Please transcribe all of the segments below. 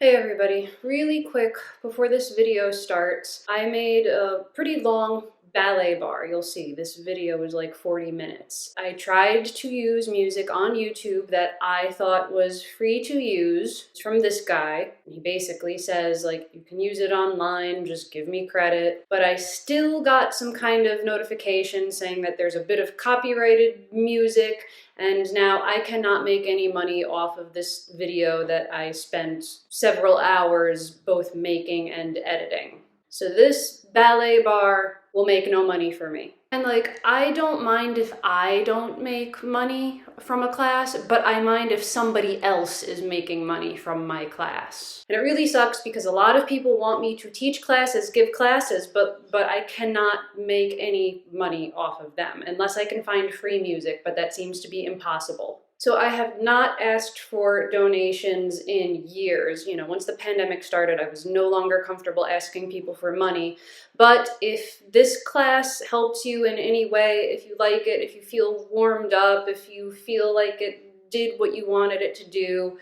Hey everybody, really quick before this video starts, I made a pretty long ballet bar. You'll see this video is like 40 minutes. I tried to use music on YouTube that I thought was free to use. It's from this guy. He basically says like, you can use it online, just give me credit. But I still got some kind of notification saying that there's a bit of copyrighted music, and now I cannot make any money off of this video that I spent several hours both making and editing. So this ballet bar will make no money for me. And like, I don't mind if I don't make money from a class, but I mind if somebody else is making money from my class. And it really sucks because a lot of people want me to teach classes, give classes, but I cannot make any money off of them unless I can find free music, but that seems to be impossible. So I have not asked for donations in years. You know, once the pandemic started, I was no longer comfortable asking people for money. But if this class helps you in any way, if you like it, if you feel warmed up, if you feel like it did what you wanted it to do,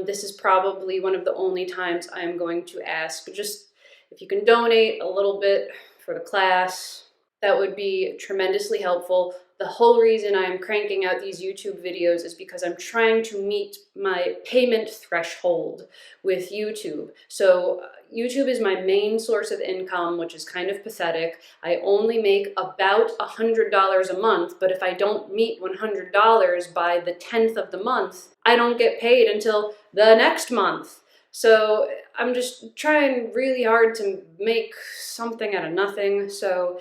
this is probably one of the only times I'm going to ask. Just if you can donate a little bit for the class, that would be tremendously helpful. The whole reason I'm cranking out these YouTube videos is because I'm trying to meet my payment threshold with YouTube. So YouTube is my main source of income, which is kind of pathetic. I only make about $100 a month, but if I don't meet $100 by the 10th of the month, I don't get paid until the next month. So I'm just trying really hard to make something out of nothing. So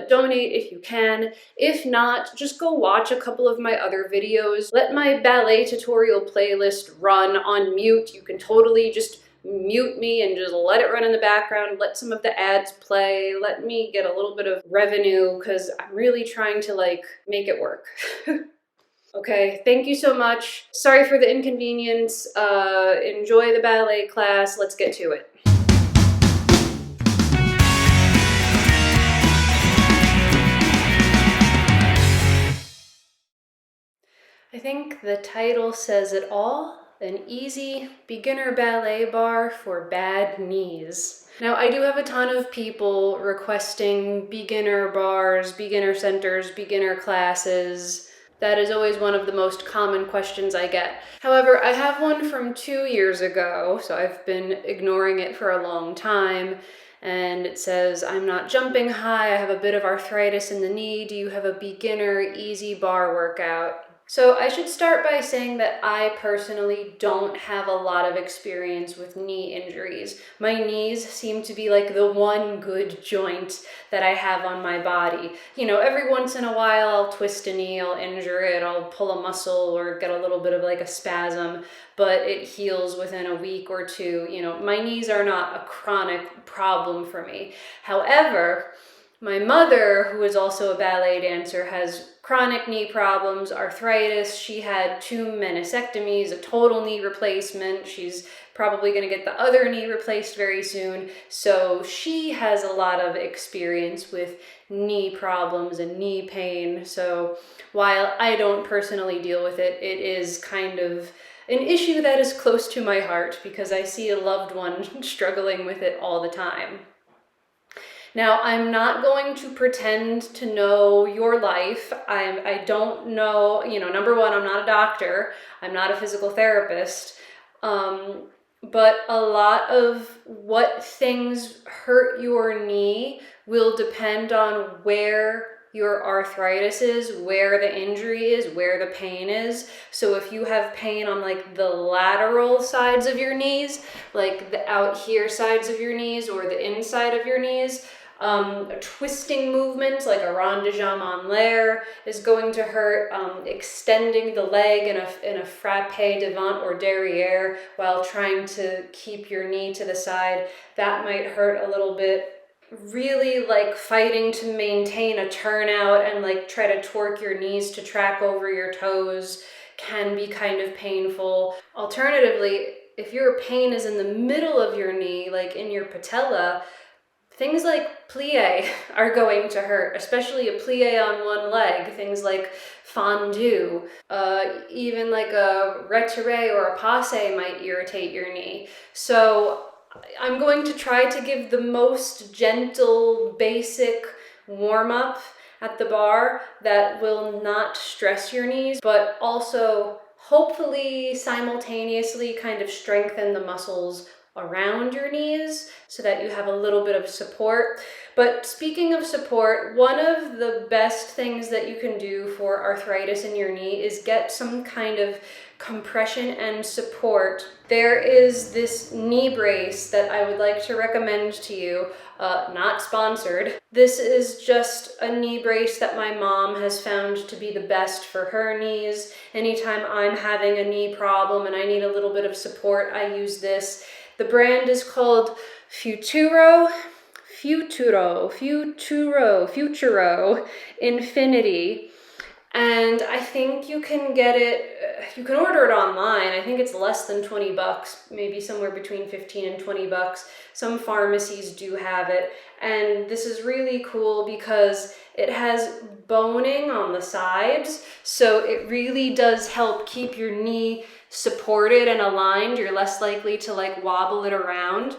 donate if you can. If not, just go watch a couple of my other videos. Let my ballet tutorial playlist run on mute. You can totally just mute me and just let it run in the background. Let some of the ads play. Let me get a little bit of revenue because I'm really trying to like make it work. Okay, thank you so much. Sorry for the inconvenience. Enjoy the ballet class. Let's get to it. I think the title says it all. An easy beginner ballet bar for bad knees. Now, I do have a ton of people requesting beginner bars, beginner centers, beginner classes. That is always one of the most common questions I get. However, I have one from 2 years ago, so I've been ignoring it for a long time. And it says, I'm not jumping high, I have a bit of arthritis in the knee. Do you have a beginner easy bar workout? So I should start by saying that I personally don't have a lot of experience with knee injuries. My knees seem to be like the one good joint that I have on my body. You know, every once in a while I'll twist a knee, I'll injure it, I'll pull a muscle or get a little bit of like a spasm, but it heals within a week or two. You know, my knees are not a chronic problem for me. However, my mother, who is also a ballet dancer, has chronic knee problems, arthritis. She had 2 meniscectomies, a total knee replacement. She's probably going to get the other knee replaced very soon. So she has a lot of experience with knee problems and knee pain. So while I don't personally deal with it, it is kind of an issue that is close to my heart because I see a loved one struggling with it all the time. Now, I'm not going to pretend to know your life. I don't know, you know, number one, I'm not a doctor. I'm not a physical therapist. But a lot of what things hurt your knee will depend on where your arthritis is, where the injury is, where the pain is. So if you have pain on like the lateral sides of your knees, like the out here sides of your knees or the inside of your knees, a twisting movement like a rond de jambe en l'air is going to hurt. Extending the leg in a frappe devant or derrière while trying to keep your knee to the side, that might hurt a little bit. Really like fighting to maintain a turnout and like try to torque your knees to track over your toes can be kind of painful. Alternatively, if your pain is in the middle of your knee, like in your patella, Things like plie are going to hurt, especially a plie on one leg. Things like fondue, even like a retire or a passe might irritate your knee. So I'm going to try to give the most gentle, basic warm-up at the bar that will not stress your knees, but also hopefully simultaneously kind of strengthen the muscles around your knees so that you have a little bit of support. But speaking of support, one of the best things that you can do for arthritis in your knee is get some kind of compression and support. There is this knee brace that I would like to recommend to you, not sponsored. This is just a knee brace that my mom has found to be the best for her knees. Anytime I'm having a knee problem and I need a little bit of support, I use this. The brand is called Futuro Infinity. And I think you can get it, you can order it online. I think it's less than 20 bucks, maybe somewhere between 15 and 20 bucks. Some pharmacies do have it. And this is really cool because it has boning on the sides. So it really does help keep your knee supported and aligned. You're less likely to like wobble it around.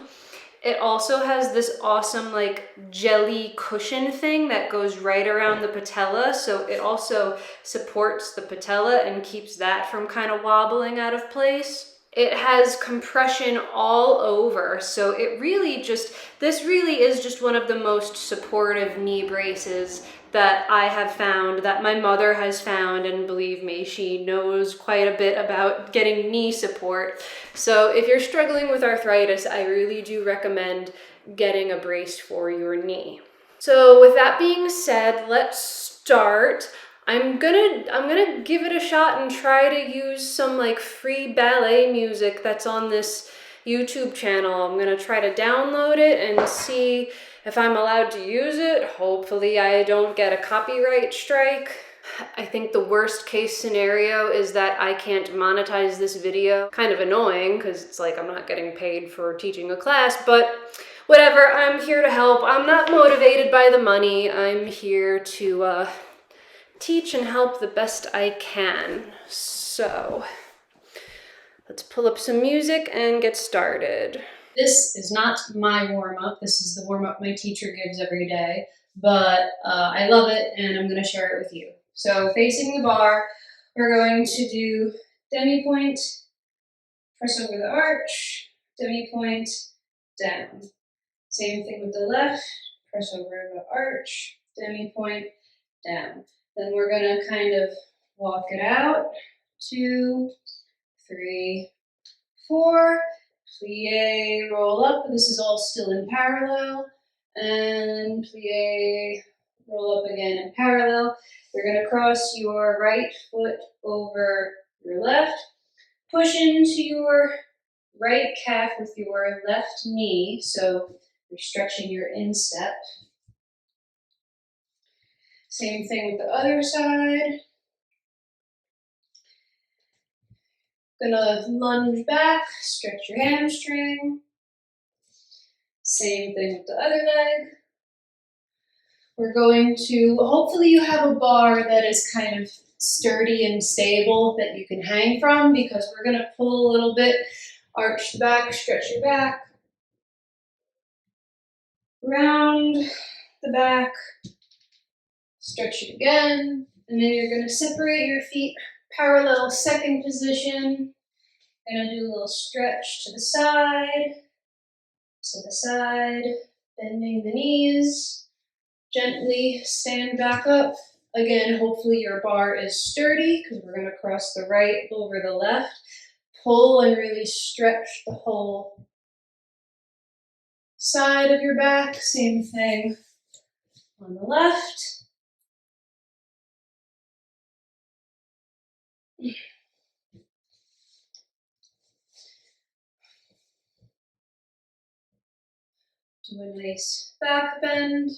It also has this awesome like jelly cushion thing that goes right around the patella. So it also supports the patella and keeps that from kind of wobbling out of place. It has compression all over. So it really just, this really is just one of the most supportive knee braces that I have found, that my mother has found, and believe me, she knows quite a bit about getting knee support. So if you're struggling with arthritis, I really do recommend getting a brace for your knee. So with that being said, let's start. I'm gonna give it a shot and try to use some like free ballet music that's on this YouTube channel. I'm gonna try to download it and see if I'm allowed to use it. Hopefully I don't get a copyright strike. I think the worst case scenario is that I can't monetize this video. Kind of annoying because it's like I'm not getting paid for teaching a class, but whatever, I'm here to help. I'm not motivated by the money. I'm here to teach and help the best I can. So let's pull up some music and get started. This is not my warm-up. This is the warm-up my teacher gives every day, but I love it and I'm going to share it with you. So facing the bar, we're going to do demi-point, press over the arch, demi-point, down. Same thing with the left, press over the arch, demi-point, down. Then we're going to kind of walk it out, 2, 3, 4, plie, roll up. This is all still in parallel, and plie, roll up again in parallel. You're going to cross your right foot over your left, push into your right calf with your left knee, so you're stretching your instep. Same thing with the other side. Gonna lunge back, stretch your hamstring. Same thing with the other leg. We're going to, hopefully you have a bar that is kind of sturdy and stable that you can hang from, because we're gonna pull a little bit, arch the back, stretch your back, round the back, stretch it again, and then you're gonna separate your feet parallel, second position. Gonna do a little stretch to the side, bending the knees, gently stand back up. Again, hopefully your bar is sturdy because we're gonna cross the right over the left. Pull and really stretch the whole side of your back. Same thing on the left. Do a nice back bend.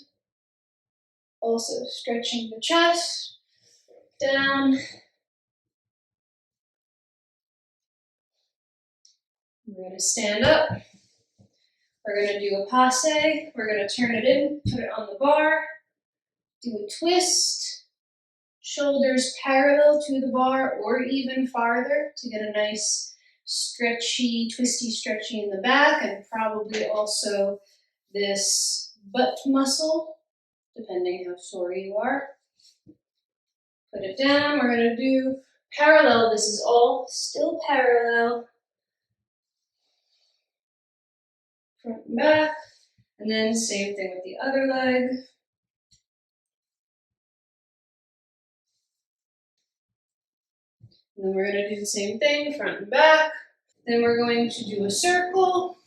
Also stretching the chest, down. We're going to stand up. We're going to do a passe. We're going to turn it in, put it on the bar, do a twist, shoulders parallel to the bar or even farther to get a nice stretchy, twisty, stretchy in the back, and probably also this butt muscle, depending how sore you are. Put it down. We're going to do parallel. This is all still parallel. Front and back. And then same thing with the other leg. And then we're going to do the same thing, front and back. Then we're going to do a circle.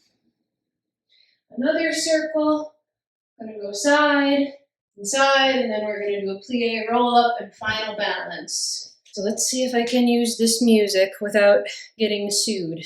Another circle. Going to go side and side, and then we're going to do a plie, roll up, and final balance. So let's see if I can use this music without getting sued.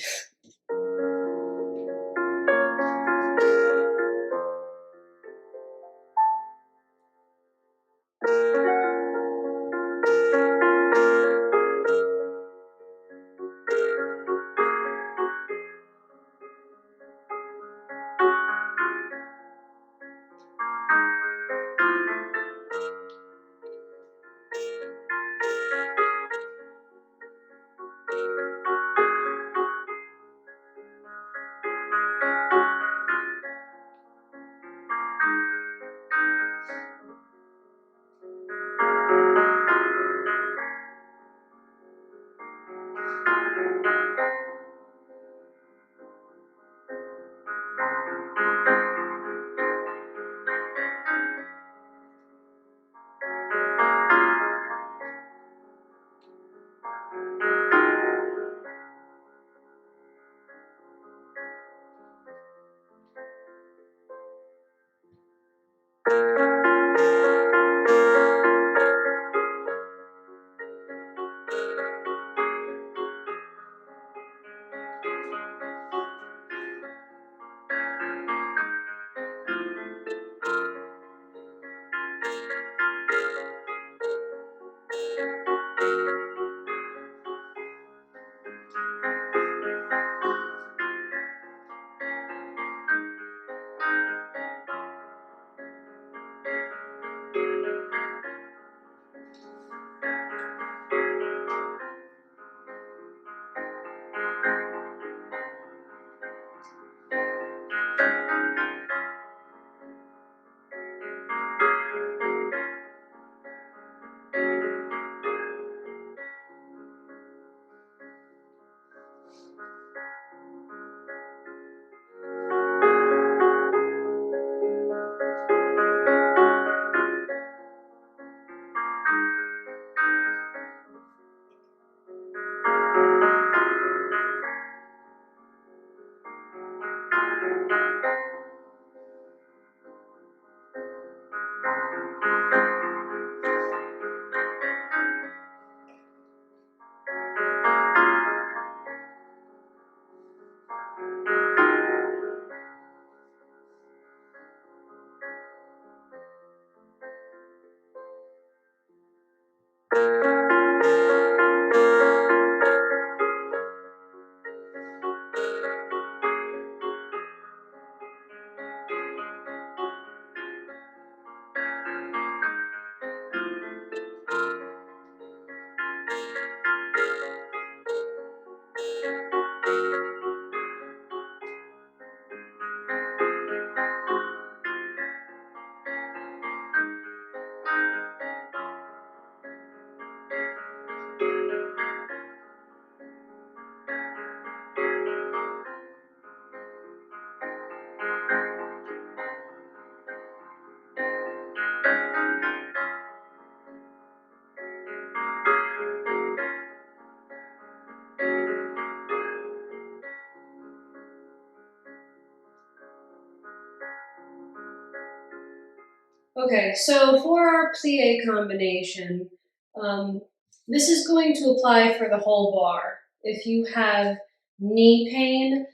Okay, so for our plie combination, this is going to apply for the whole bar. If you have knee pain,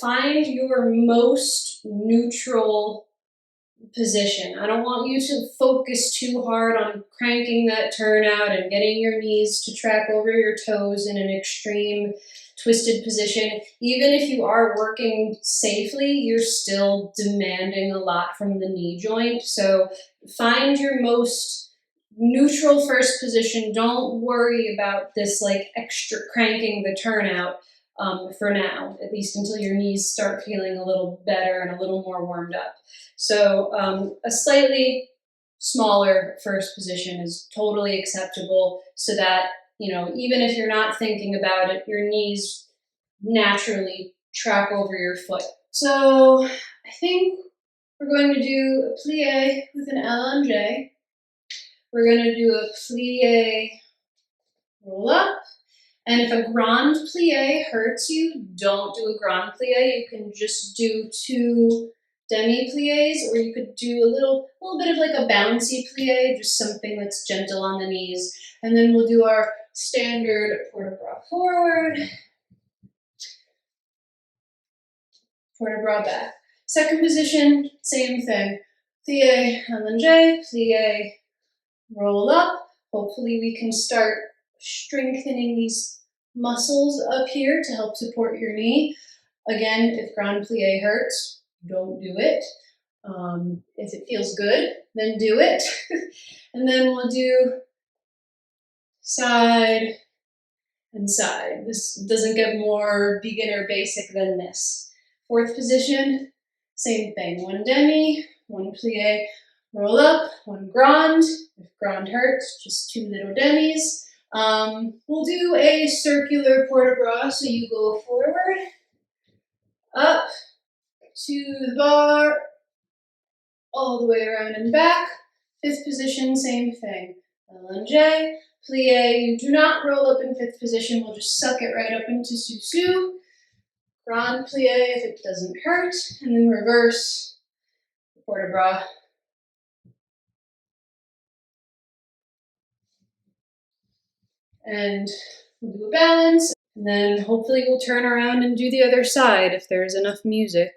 find your most neutral position. I don't want you to focus too hard on cranking that turnout and getting your knees to track over your toes in an extreme twisted position. Even if you are working safely, you're still demanding a lot from the knee joint. So find your most neutral first position. Don't worry about this like extra cranking the turnout for now, at least until your knees start feeling a little better and a little more warmed up. So a slightly smaller first position is totally acceptable so that, you know, even if you're not thinking about it, your knees naturally track over your foot. So I think we're going to do a plie with an allongé. We're going to do a plie roll up. And if a grand plie hurts you, don't do a grand plie. You can just do 2 demi plies, or you could do a little bit of like a bouncy plie, just something that's gentle on the knees. And then we'll do our standard port de bras forward, port de bras back. Second position, same thing. Plie, allongé, plie, roll up. Hopefully we can start strengthening these muscles up here to help support your knee. Again, if grand plie hurts, don't do it. If it feels good, then do it. And then we'll do side and side. This doesn't get more beginner basic than this. Fourth position, same thing. 1 demi, 1 plie, roll up, 1 grand. If grand hurts, just 2 little demis. We'll do a circular port de bras, so you go forward, up, to the bar, all the way around and back. Fifth position, same thing. Allongé, plie. You do not roll up in fifth position. We'll just suck it right up into sous-sus. Grand plie if it doesn't hurt, and then reverse port de bras. And we'll do a balance, and then hopefully we'll turn around and do the other side if there's enough music.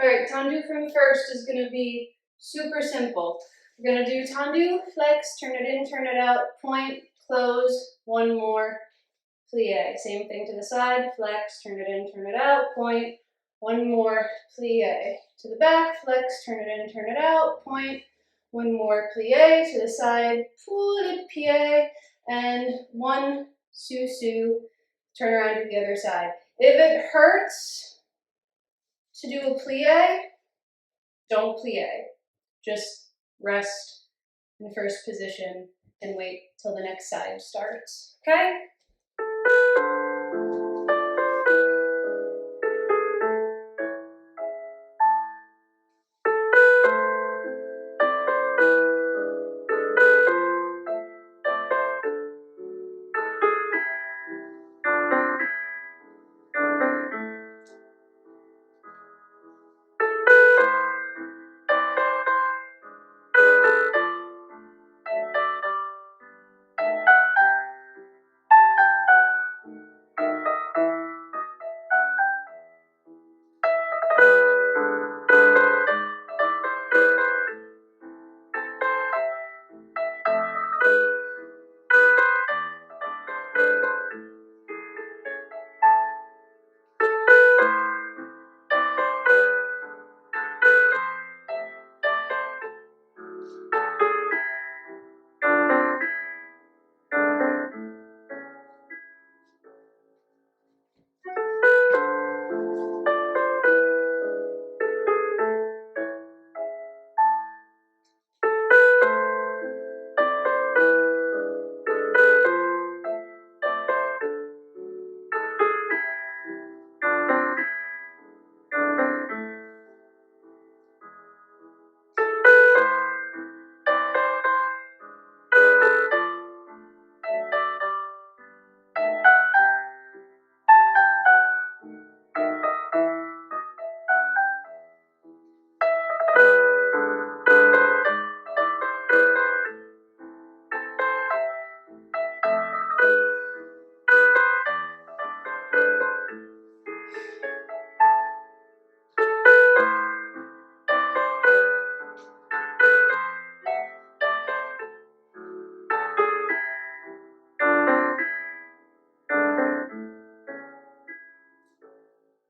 All right, Tendu from first is going to be super simple. We're going to do Tendu, flex, turn it in, turn it out, point, close, one more, plie. Same thing to the side, flex, turn it in, turn it out, point, one more, plie. To the back, flex, turn it in, turn it out, point, one more, plie. To the side, pull it, plie, and one, su, turn around to the other side. If it hurts to do a plie, don't plie. Just rest in first position and wait till the next side starts, okay?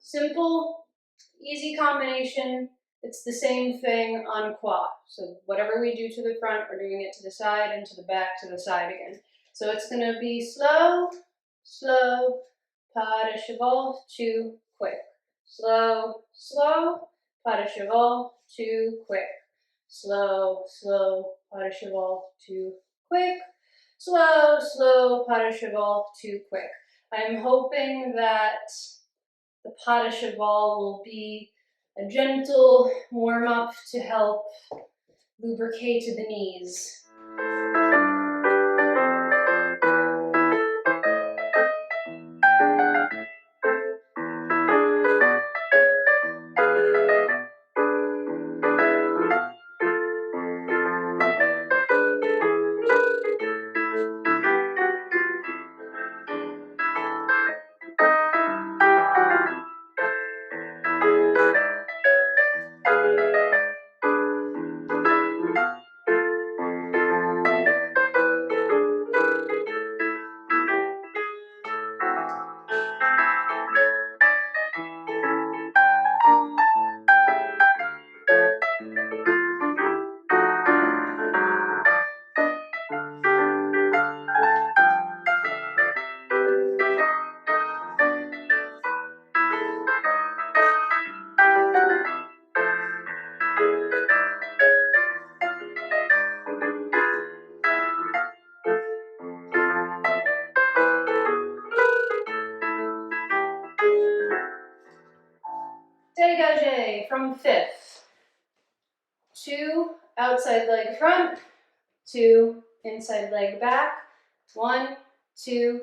Simple, easy combination. It's the same thing on qua. So whatever we do to the front, we're doing it to the side and to the back, to the side again. So it's going to be slow, slow, pas de cheval, too quick. Slow, slow, pas de cheval, too quick. Slow, slow, pas de cheval, too quick. Slow, slow, pas de cheval, too quick. I'm hoping that the pas de cheval will be a gentle warm-up to help lubricate the knees. Degage from fifth. 2 outside leg front, 2 inside leg back, 1, 2,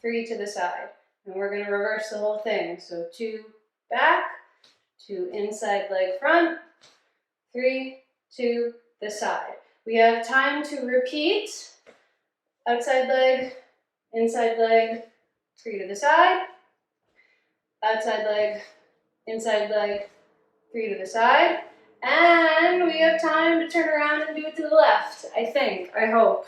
3 to the side. And we're going to reverse the whole thing. So 2 back, 2 inside leg front, 3, 2 the side. We have time to repeat. Outside leg, inside leg, 3 to the side. Outside leg, inside leg, 3 to the side. And we have time to turn around and do it to the left, I think, I hope.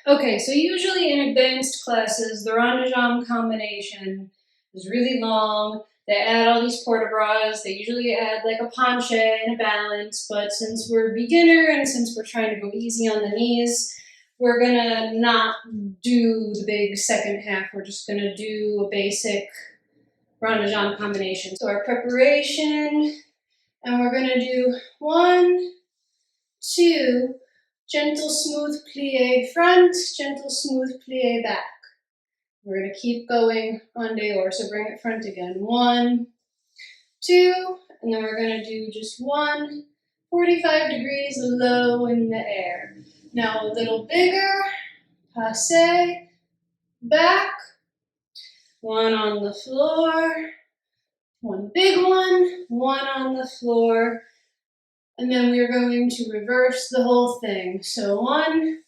Okay, so usually in advanced classes, the rond de jambe combination is really long. They add all these port-de-bras. They usually add like a penche and a balance, but since we're beginner and since we're trying to go easy on the knees, we're gonna not do the big second half. We're just gonna do a basic rond de jambe combination. So our preparation, and we're gonna do 1, 2, gentle, smooth plie front, gentle, smooth plie back. We're going to keep going en dehors, so bring it front again. 1, 2, and then we're going to do just 1, 45 degrees low in the air. Now a little bigger, passe, back, 1 on the floor, 1 big one, 1 on the floor, and then we're going to reverse the whole thing. So 1,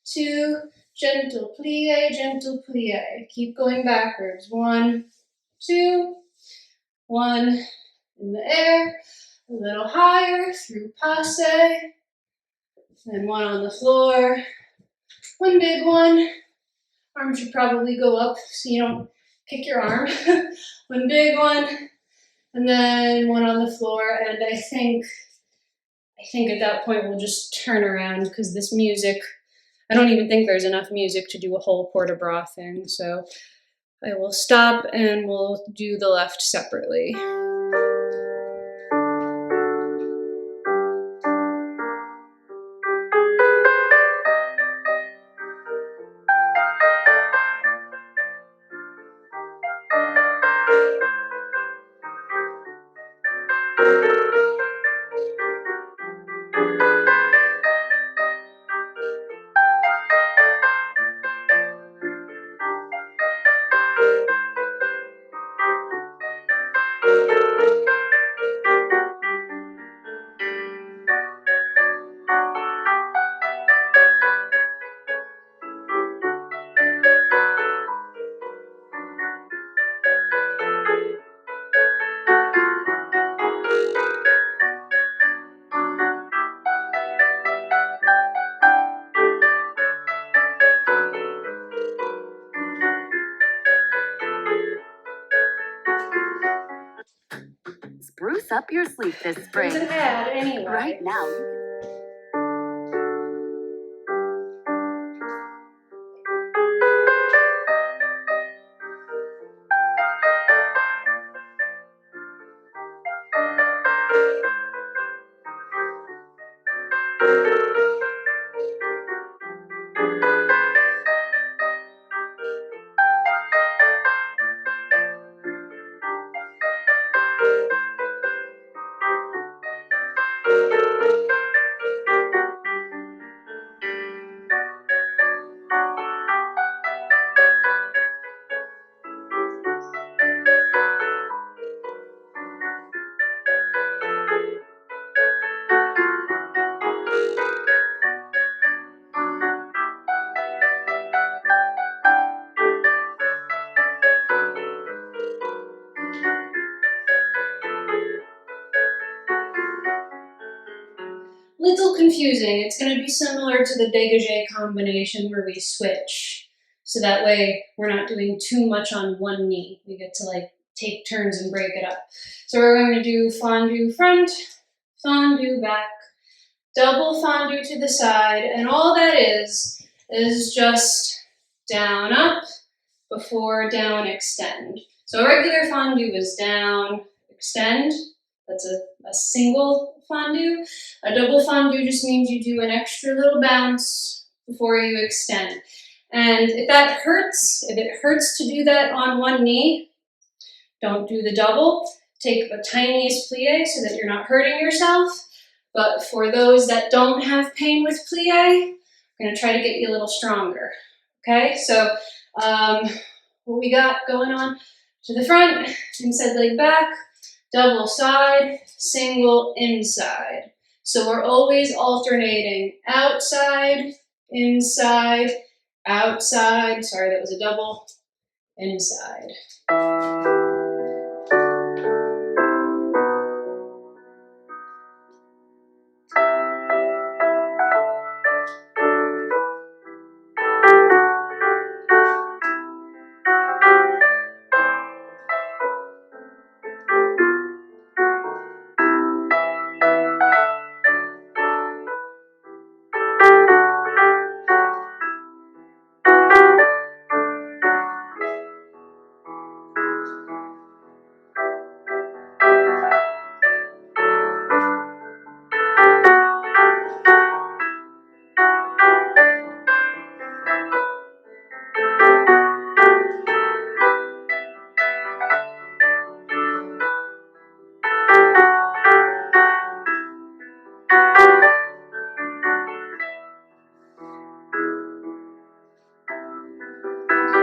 2, gentle plie, keep going backwards. 1, 2, 1 in the air, a little higher through passe, then 1 on the floor, 1 big one. Arm should probably go up so you don't kick your arm. 1 big one, and then 1 on the floor, and I think at that point we'll just turn around because this music, I don't even think there's enough music to do a whole port-de-bras thing, so I will stop and we'll do the left separately. Spruce up your sleep this spring. There's an ad anyway. Right now. Little confusing. It's going to be similar to the Degage combination where we switch. So that way we're not doing too much on one knee. We get to like take turns and break it up. So we're going to do fondue front, fondue back, double fondue to the side, and all that is just down, up, before, down, extend. So a regular fondue is down, extend. That's a single fondue. A double fondue just means you do an extra little bounce before you extend. And if that hurts, if it hurts to do that on one knee, don't do the double. Take the tiniest plie so that you're not hurting yourself. But for those that don't have pain with plie, I'm gonna try to get you a little stronger. Okay, so what we got going on to the front, inside leg back, double side, single inside. So we're always alternating outside, inside, outside. Sorry, that was a double, inside.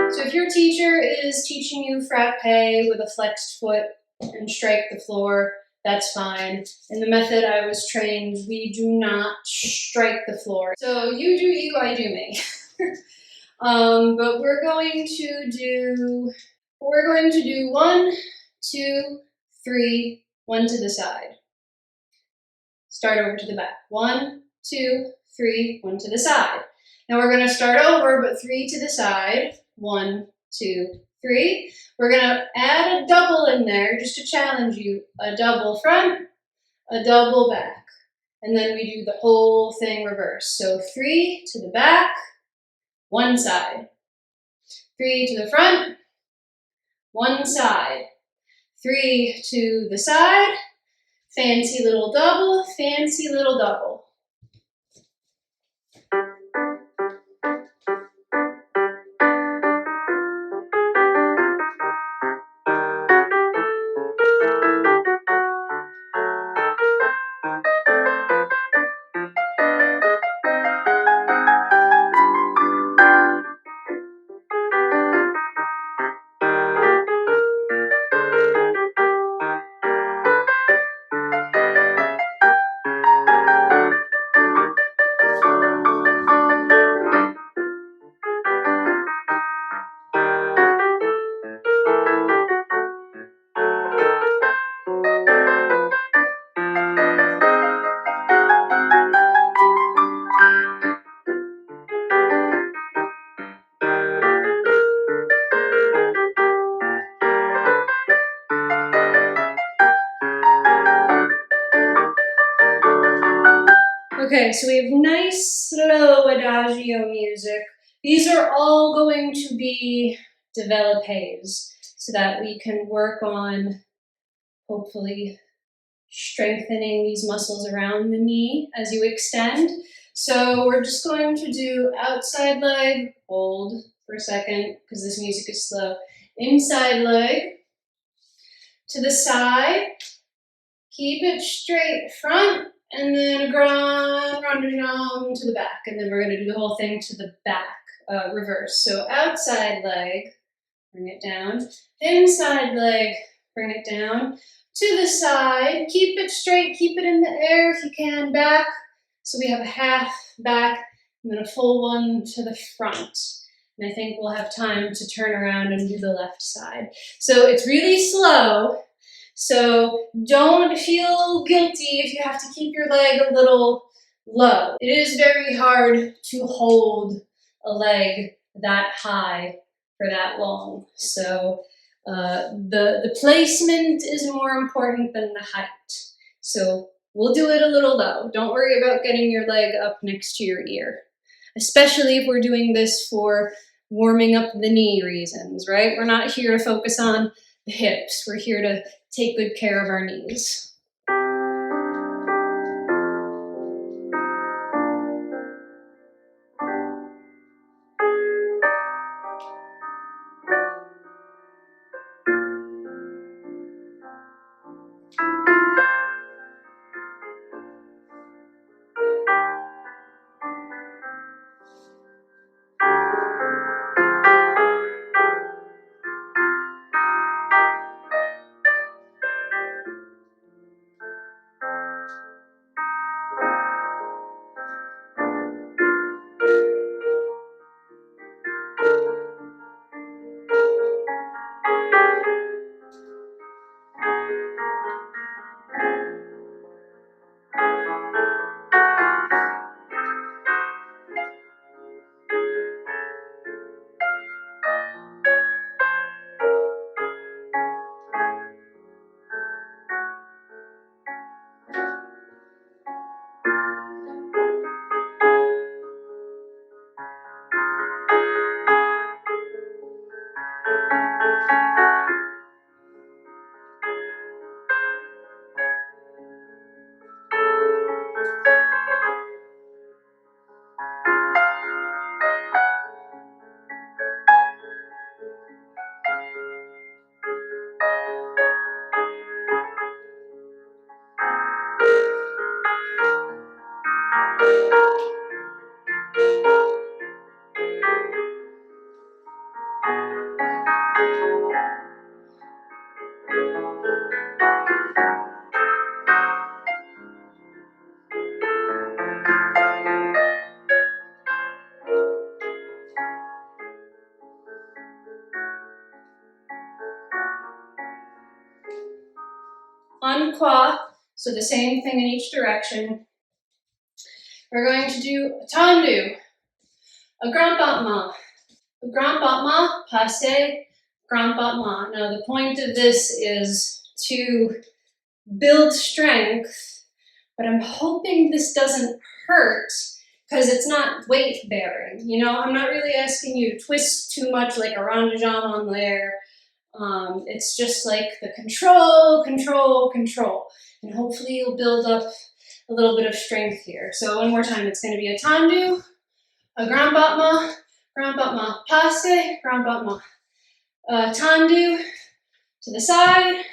So if your teacher is teaching you frappe with a flexed foot and strike the floor, that's fine. In the method I was trained, we do not strike the floor. So you do you, I do me. But we're going to do 1, 2, 3, 1 to the side. Start over to the back. 1, 2, 3, 1 to the side. Now we're going to start over, but 3 to the side. 1, 2, 3. We're going to add a double in there just to challenge you. A double front, a double back. And then we do the whole thing reverse. So 3 to the back, 1 side. 3 to the front, 1 side. 3 to the side, fancy little double, fancy little double. Okay, so we have nice, slow Adagio music. These are all going to be développés so that we can work on, hopefully, strengthening these muscles around the knee as you extend. So we're just going to do outside leg, hold for a second because this music is slow. Inside leg, to the side, keep it straight front, and then a grand rondinam to the back. And then we're going to do the whole thing to the back, reverse. So outside leg, bring it down. Inside leg, bring it down. To the side, keep it straight, keep it in the air if you can, back. So we have a half back, and then a full one to the front. And I think we'll have time to turn around and do the left side. So it's really slow. So don't feel guilty if you have to keep your leg a little low. It is very hard to hold a leg that high for that long. So the placement is more important than the height. So we'll do it a little low. Don't worry about getting your leg up next to your ear, especially if we're doing this for warming up the knee reasons, right? We're not here to focus on the hips. We're here to take good care of our knees. En croix, so the same thing in each direction. We're going to do a tendu, a grand battement, a grand battement, passé, grand battement. Now the point of this is to build strength, but I'm hoping this doesn't hurt because it's not weight bearing. You know, I'm not really asking you to twist too much like a rond de jambe on there. It's just like the control, control, control. And hopefully you'll build up a little bit of strength here. So one more time, it's gonna be a tendu, a grand battement, passe, grand battement. Tendu, to the side,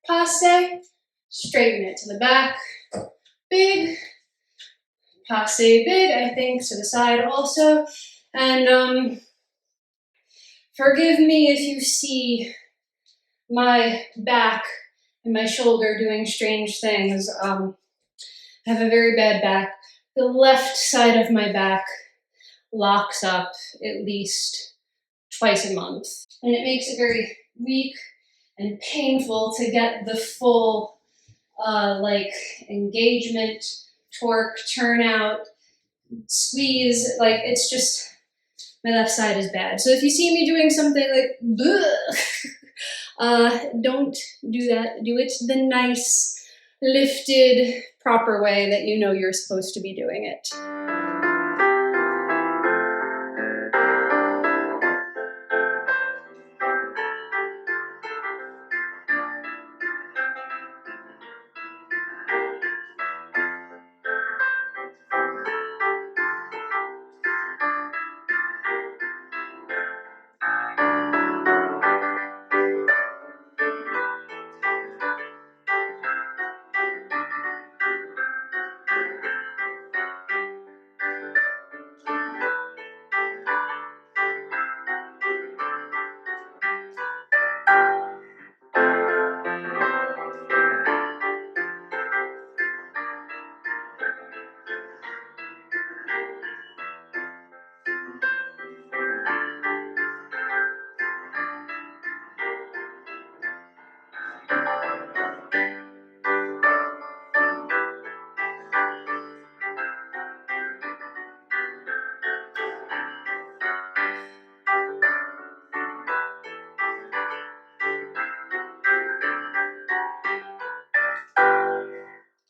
passe, straighten it to the back, big, passe big, I think, to the side also. And forgive me if you see my back and my shoulder doing strange things. I have a very bad back. The left side of my back locks up at least twice a month. And it makes it very weak and painful to get the full like engagement, torque, turnout, squeeze. Like it's just, my left side is bad. So if you see me doing something like, don't do that. Do it the nice, lifted, proper way that you know you're supposed to be doing it.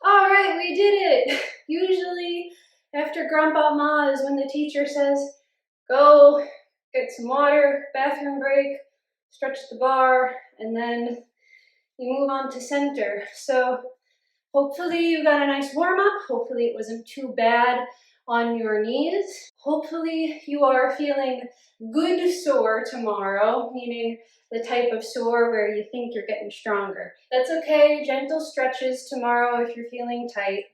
All right, we did it. Usually after grand battement is when the teacher says, go get some water, bathroom break, stretch the bar, and then you move on to center. So hopefully you got a nice warm-up. Hopefully it wasn't too bad on your knees. Hopefully you are feeling good sore tomorrow, meaning the type of sore where you think you're getting stronger. That's okay, gentle stretches tomorrow if you're feeling tight,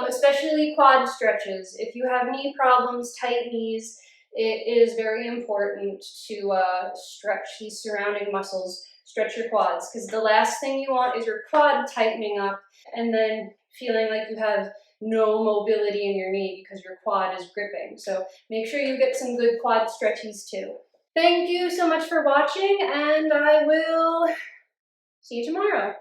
especially quad stretches. If you have knee problems, tight knees, it is very important to stretch these surrounding muscles, stretch your quads, because the last thing you want is your quad tightening up and then feeling like you have no mobility in your knee because your quad is gripping. So make sure you get some good quad stretches too. Thank you so much for watching, and I will see you tomorrow.